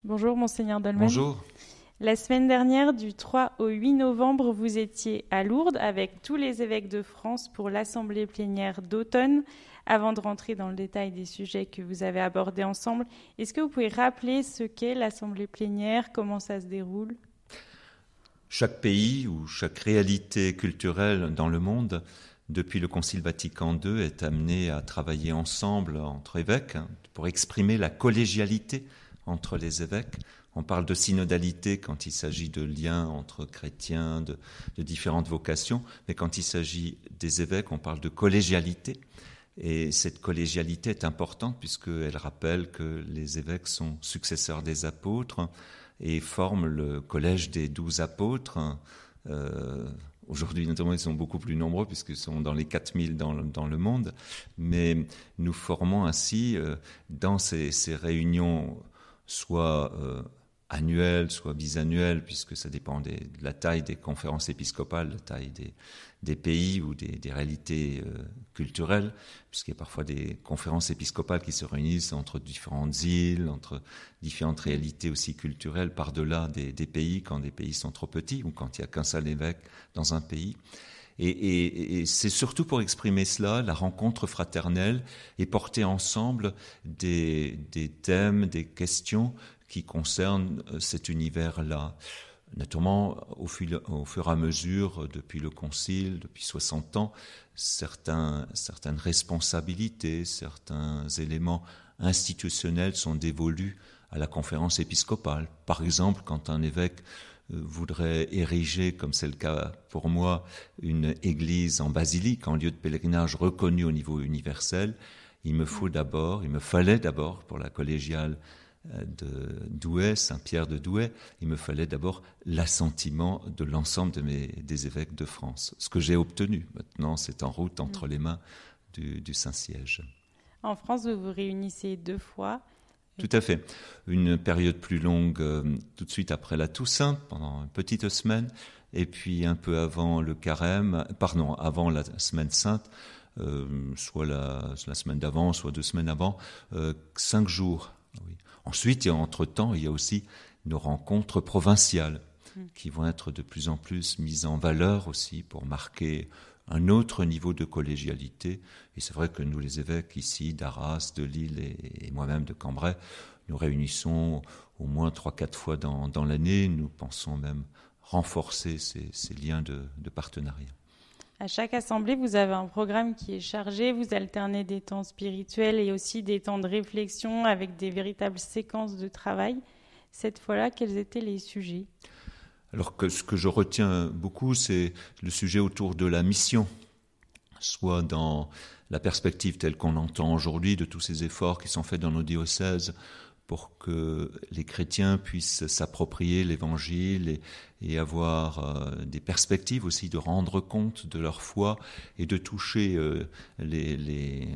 Bonjour Monseigneur Dolmen. Bonjour. La semaine dernière, du 3 au 8 novembre, vous étiez à Lourdes avec tous les évêques de France pour l'assemblée plénière d'automne. Avant de rentrer dans le détail des sujets que vous avez abordés ensemble, est-ce que vous pouvez rappeler ce qu'est l'assemblée plénière, comment ça se déroule ? Chaque pays ou chaque réalité culturelle dans le monde, depuis le Concile Vatican II, est amené à travailler ensemble entre évêques pour exprimer la collégialité entre les évêques. On parle de synodalité quand il s'agit de liens entre chrétiens de différentes vocations, mais quand il s'agit des évêques, on parle de collégialité. Et cette collégialité est importante puisqu'elle rappelle que les évêques sont successeurs des apôtres et forment le collège des 12 apôtres. Aujourd'hui, notamment, ils sont beaucoup plus nombreux puisqu'ils sont dans les 4000 dans le monde. Mais nous formons ainsi, dans ces réunions, soit annuelles, soit bisannuelles, puisque ça dépend de la taille des conférences épiscopales, la taille des pays ou des réalités culturelles, puisqu'il y a parfois des conférences épiscopales qui se réunissent entre différentes îles, entre différentes réalités aussi culturelles, par-delà des pays, quand des pays sont trop petits ou quand il n'y a qu'un seul évêque dans un pays. Et c'est surtout pour exprimer cela, la rencontre fraternelle, et porter ensemble des thèmes, des questions qui concernent cet univers-là. Naturellement, au fur et à mesure, depuis le Concile, depuis 60 ans, certaines responsabilités, certains éléments institutionnels sont dévolus à la conférence épiscopale. Par exemple, quand un évêque voudrait ériger, comme c'est le cas pour moi, une église en basilique, en lieu de pèlerinage reconnu au niveau universel, il me fallait d'abord, pour la collégiale de Douai, Saint-Pierre de Douai, il me fallait d'abord l'assentiment de l'ensemble des évêques de France. Ce que j'ai obtenu. Maintenant, c'est en route entre les mains du Saint-Siège. En France, vous vous réunissez 2 fois. Tout à fait. Une période plus longue tout de suite après la Toussaint, pendant une petite semaine, et puis un peu avant le Carême, avant la Semaine Sainte, soit la semaine d'avant, soit 2 semaines avant, 5 jours. Oui. Ensuite, entre-temps, il y a aussi nos rencontres provinciales qui vont être de plus en plus mises en valeur aussi pour marquer un autre niveau de collégialité. Et c'est vrai que nous, les évêques ici d'Arras, de Lille et moi-même de Cambrai, nous réunissons au moins 3-4 fois dans l'année. Nous pensons même renforcer ces liens de partenariat. À chaque assemblée, vous avez un programme qui est chargé, vous alternez des temps spirituels et aussi des temps de réflexion avec des véritables séquences de travail. Cette fois-là, quels étaient les sujets ? Alors que ce que je retiens beaucoup, c'est le sujet autour de la mission, soit dans la perspective telle qu'on l'entend aujourd'hui de tous ces efforts qui sont faits dans nos diocèses pour que les chrétiens puissent s'approprier l'Évangile et avoir des perspectives aussi de rendre compte de leur foi et de toucher les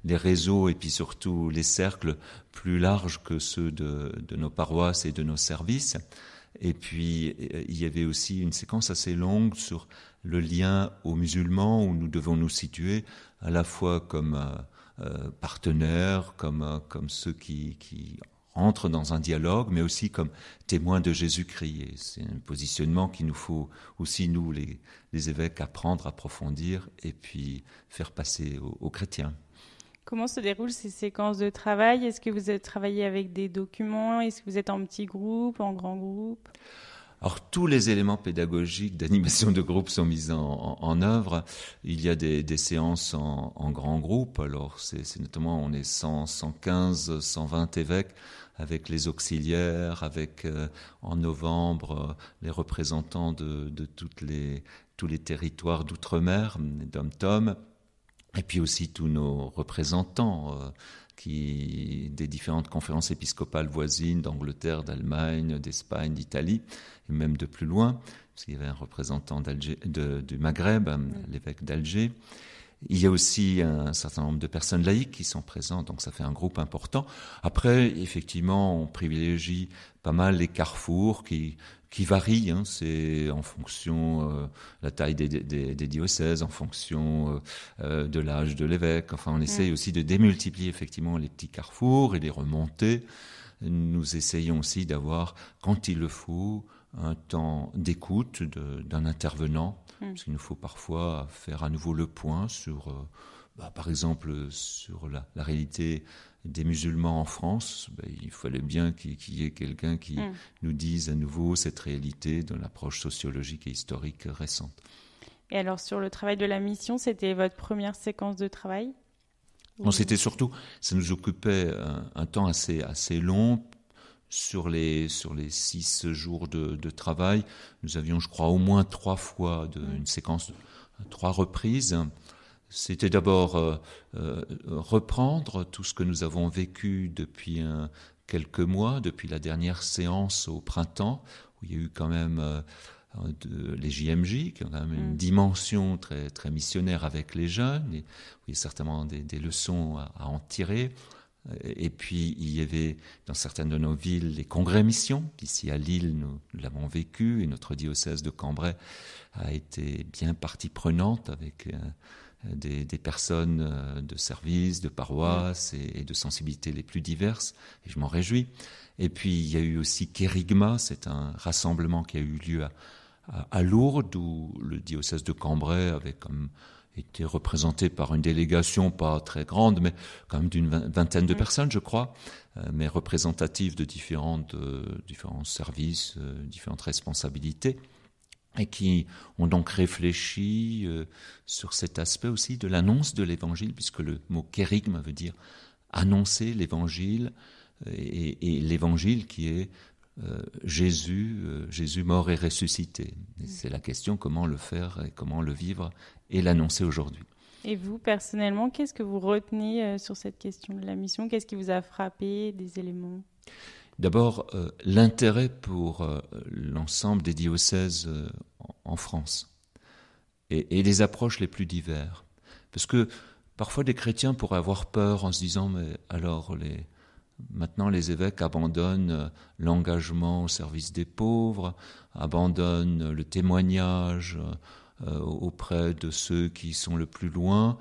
réseaux et puis surtout les cercles plus larges que ceux de nos paroisses et de nos services. Et puis, il y avait aussi une séquence assez longue sur le lien aux musulmans où nous devons nous situer à la fois comme partenaires, comme ceux qui entrent dans un dialogue, mais aussi comme témoins de Jésus-Christ. Et c'est un positionnement qu'il nous faut aussi, nous, les évêques, apprendre, approfondir et puis faire passer aux chrétiens. Comment se déroulent ces séquences de travail ? Est-ce que vous avez travaillé avec des documents ? Est-ce que vous êtes en petit groupe, en grand groupe ? Alors, tous les éléments pédagogiques d'animation de groupe sont mis en œuvre. Il y a des séances en grand groupe. Alors, c'est notamment, on est 100, 115, 120 évêques avec les auxiliaires, avec en novembre les représentants de tous les territoires d'outre-mer, d'Om-Tom. Et puis aussi tous nos représentants des différentes conférences épiscopales voisines d'Angleterre, d'Allemagne, d'Espagne, d'Italie, et même de plus loin, parce qu'il y avait un représentant du Maghreb, l'évêque d'Alger. Il y a aussi un certain nombre de personnes laïques qui sont présentes, donc ça fait un groupe important. Après, effectivement, on privilégie pas mal les carrefours qui varient, c'est en fonction la taille des diocèses, en fonction de l'âge de l'évêque. Enfin, on essaye aussi de démultiplier effectivement les petits carrefours et les remonter. nous essayons aussi d'avoir, quand il le faut, un temps d'écoute d'un intervenant, parce qu'il nous faut parfois faire à nouveau le point sur, par exemple, sur la réalité des musulmans en France. Il fallait bien qu'il y ait quelqu'un qui nous dise à nouveau cette réalité dans l'approche sociologique et historique récente. Et alors, sur le travail de la mission, c'était votre première séquence de travail ? Non, c'était surtout, ça nous occupait un temps assez long. Sur les 6 jours de travail, nous avions, je crois, au moins 3 fois une séquence, 3 reprises. C'était d'abord reprendre tout ce que nous avons vécu depuis quelques mois, depuis la dernière séance au printemps, où il y a eu quand même les JMJ, qui ont quand même une dimension très, très missionnaire avec les jeunes, et où il y a certainement des leçons à en tirer. Et puis, il y avait dans certaines de nos villes les congrès missions. Ici à Lille, nous l'avons vécu, et notre diocèse de Cambrai a été bien partie prenante avec des personnes de service, de paroisse et de sensibilités les plus diverses, et je m'en réjouis. Et puis, il y a eu aussi Kérigma, c'est un rassemblement qui a eu lieu à Lourdes, où le diocèse de Cambrai avait comme été représenté par une délégation pas très grande, mais quand même d'une vingtaine de personnes, je crois, mais représentatives de différents services, différentes responsabilités, et qui ont donc réfléchi sur cet aspect aussi de l'annonce de l'Évangile, puisque le mot kérigme veut dire annoncer l'Évangile, et l'Évangile qui est Jésus mort et ressuscité. Et c'est la question, comment le faire et comment le vivre et l'annoncer aujourd'hui. Et vous, personnellement, qu'est-ce que vous retenez sur cette question de la mission ? Qu'est-ce qui vous a frappé, des éléments ? D'abord, l'intérêt pour l'ensemble des diocèses en France et les approches les plus diverses. Parce que parfois des chrétiens pourraient avoir peur en se disant « mais alors maintenant, les évêques abandonnent l'engagement au service des pauvres, abandonnent le témoignage auprès de ceux qui sont le plus loin.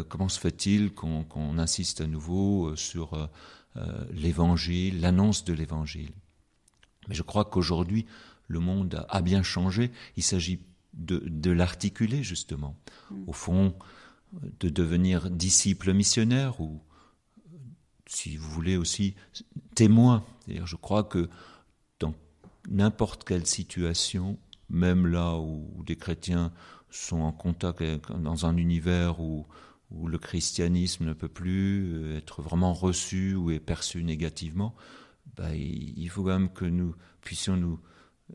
Comment se fait-il qu'on insiste à nouveau sur l'Évangile, l'annonce de l'Évangile ? Mais je crois qu'aujourd'hui, le monde a bien changé. Il s'agit de l'articuler, justement. Au fond, de devenir disciple missionnaire ou, si vous voulez aussi, témoin. C'est-à-dire, je crois que dans n'importe quelle situation, même là où des chrétiens sont en contact dans un univers où le christianisme ne peut plus être vraiment reçu ou est perçu négativement, il faut quand même que nous puissions nous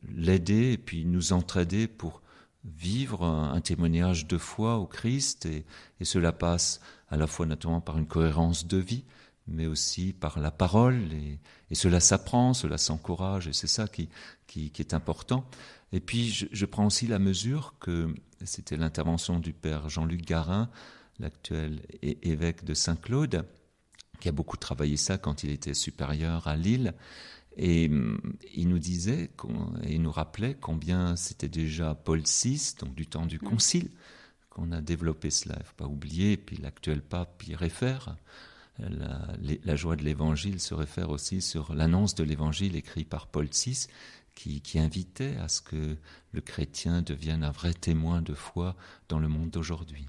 l'aider et puis nous entraider pour vivre un témoignage de foi au Christ, et cela passe à la fois naturellement par une cohérence de vie, mais aussi par la parole, et cela s'apprend, cela s'encourage, et c'est ça qui est important. Et puis je prends aussi la mesure que, c'était l'intervention du père Jean-Luc Garin, l'actuel évêque de Saint-Claude, qui a beaucoup travaillé ça quand il était supérieur à Lille, et il nous disait, et il nous rappelait combien c'était déjà Paul VI, donc du temps du Concile, qu'on a développé cela. Il ne faut pas oublier, et puis l'actuel pape y réfère. La joie de l'Évangile se réfère aussi sur l'annonce de l'Évangile écrit par Paul VI, qui invitait à ce que le chrétien devienne un vrai témoin de foi dans le monde d'aujourd'hui.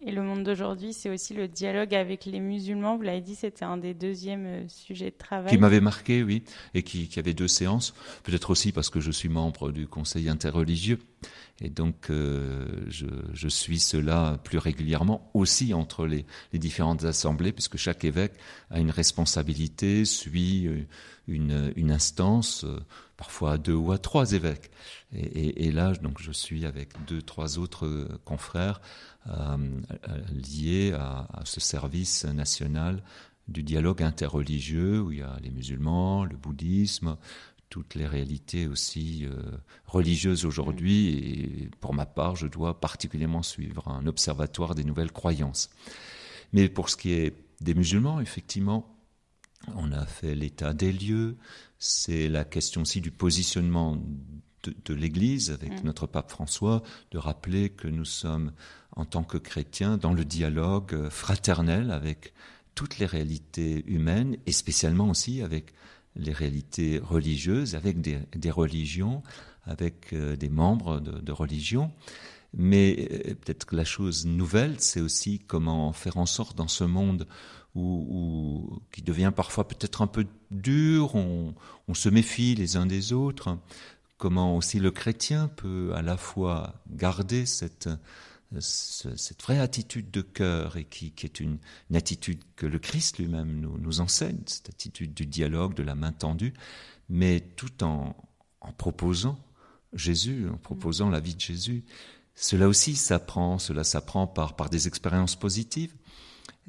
Et le monde d'aujourd'hui, c'est aussi le dialogue avec les musulmans. Vous l'avez dit, c'était un des deuxièmes sujets de travail. Qui m'avait marqué, oui, et qui avait 2 séances. Peut-être aussi parce que je suis membre du Conseil interreligieux. Et donc, je suis cela plus régulièrement, aussi entre les différentes assemblées, puisque chaque évêque a une responsabilité, suit une instance, parfois à 2 ou à 3 évêques. Et là, donc, je suis avec 2-3 autres confrères liés à ce service national du dialogue interreligieux, où il y a les musulmans, le bouddhisme, toutes les réalités aussi religieuses aujourd'hui. Et pour ma part, je dois particulièrement suivre un observatoire des nouvelles croyances. Mais pour ce qui est des musulmans, effectivement, on a fait l'état des lieux. C'est la question aussi du positionnement de l'Église avec notre pape François, de rappeler que nous sommes, en tant que chrétiens, dans le dialogue fraternel avec toutes les réalités humaines, et spécialement aussi avec les réalités religieuses, avec des religions, avec des membres de religions. Mais peut-être que la chose nouvelle, c'est aussi comment faire en sorte dans ce monde qui devient parfois peut-être un peu dur, on se méfie les uns des autres, comment aussi le chrétien peut à la fois garder cette vraie attitude de cœur et qui est une attitude que le Christ lui-même nous enseigne, cette attitude du dialogue, de la main tendue, mais tout en proposant Jésus, en proposant la vie de Jésus. Cela s'apprend par des expériences positives.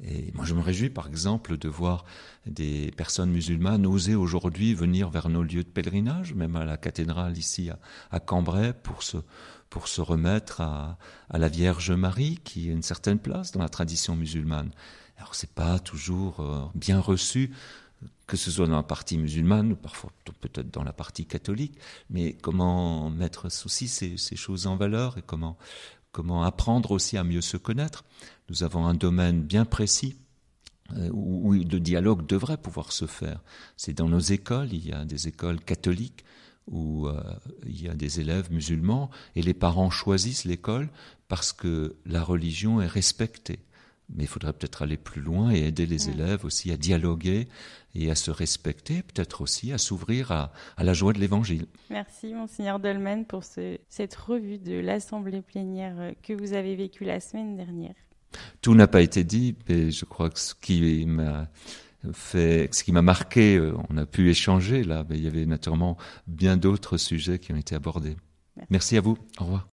Et moi, je me réjouis, par exemple, de voir des personnes musulmanes oser aujourd'hui venir vers nos lieux de pèlerinage, même à la cathédrale ici à Cambrai, pour se remettre à la Vierge Marie, qui a une certaine place dans la tradition musulmane. Alors, c'est pas toujours bien reçu, que ce soit dans la partie musulmane, ou parfois peut-être dans la partie catholique, mais comment mettre aussi ces choses en valeur et comment apprendre aussi à mieux se connaître. Nous avons un domaine bien précis où le dialogue devrait pouvoir se faire. C'est dans nos écoles, il y a des écoles catholiques où il y a des élèves musulmans et les parents choisissent l'école parce que la religion est respectée. Mais il faudrait peut-être aller plus loin et aider les élèves aussi à dialoguer et à se respecter, peut-être aussi à s'ouvrir à la joie de l'Évangile. Merci, Monseigneur Dolmen, pour cette revue de l'Assemblée plénière que vous avez vécue la semaine dernière. Tout n'a pas été dit, mais je crois que ce qui m'a marqué, on a pu échanger là, mais il y avait naturellement bien d'autres sujets qui ont été abordés. Merci à vous. Au revoir.